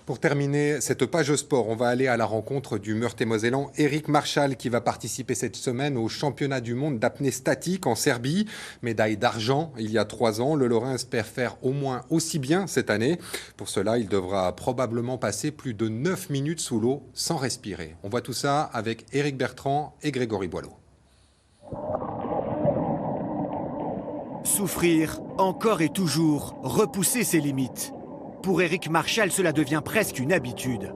Pour terminer cette page sport, on va aller à la rencontre du Meurthe-et-Mosellan Éric Marchal qui va participer cette semaine au championnat du monde d'apnée statique en Serbie. Médaille d'argent il y a 3 ans. Le Lorrain espère faire au moins aussi bien cette année. Pour cela, il devra probablement passer plus de 9 minutes sous l'eau sans respirer. On voit tout ça avec Éric Bertrand et Grégory Boileau. Souffrir, encore et toujours, repousser ses limites. Pour Éric Marchal, cela devient presque une habitude.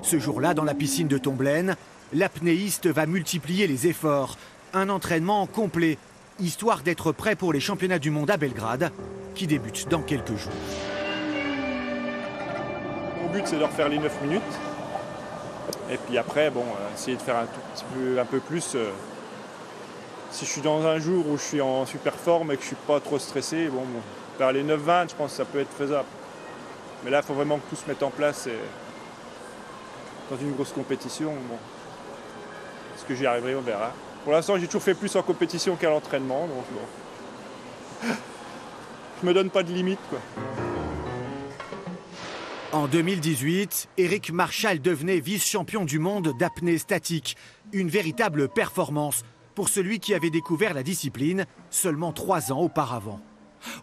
Ce jour-là, dans la piscine de Tomblaine, l'apnéiste va multiplier les efforts. Un entraînement complet, histoire d'être prêt pour les championnats du monde à Belgrade, qui débutent dans quelques jours. Mon but, c'est de refaire les 9 minutes. Et puis après, essayer de faire un peu plus. Si je suis dans un jour où je suis en super forme et que je ne suis pas trop stressé, faire les 9-20, je pense que ça peut être faisable. Mais là, il faut vraiment que tout se mette en place. Et dans une grosse compétition, est-ce que j'y arriverai, on verra. Pour l'instant, j'ai toujours fait plus en compétition qu'à l'entraînement. Donc je me donne pas de limite, quoi. En 2018, Éric Marchal devenait vice-champion du monde d'apnée statique. Une véritable performance pour celui qui avait découvert la discipline seulement 3 ans auparavant.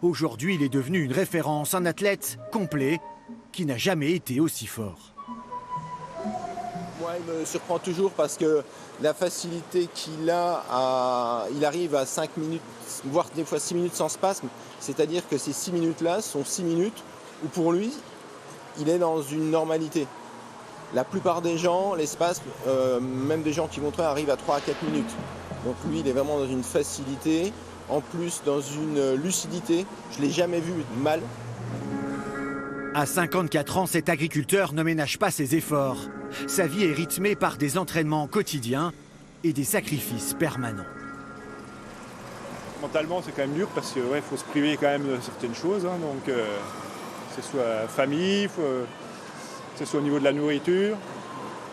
Aujourd'hui, il est devenu une référence, un athlète complet qui n'a jamais été aussi fort. Moi, il me surprend toujours parce que la facilité qu'il a, il arrive à 5 minutes, voire des fois 6 minutes sans spasme. C'est-à-dire que ces 6 minutes-là sont 6 minutes où pour lui, il est dans une normalité. La plupart des gens, les spasmes, même des gens qui vont très, arrivent à 3 à 4 minutes. Donc lui, il est vraiment dans une facilité, en plus dans une lucidité. Je ne l'ai jamais vu mal. À 54 ans, cet agriculteur ne ménage pas ses efforts. Sa vie est rythmée par des entraînements quotidiens et des sacrifices permanents. Mentalement, c'est quand même dur parce qu'il faut se priver quand même de certaines choses. Donc, que ce soit famille, que ce soit au niveau de la nourriture.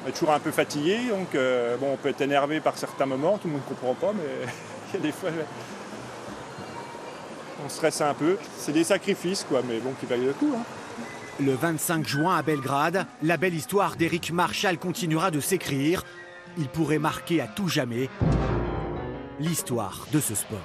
On est toujours un peu fatigué, donc on peut être énervé par certains moments, tout le monde ne comprend pas, mais il y a des fois, on stresse un peu. C'est des sacrifices, mais qui valent le coup. Le 25 juin à Belgrade, la belle histoire d'Éric Marchal continuera de s'écrire. Il pourrait marquer à tout jamais l'histoire de ce sport.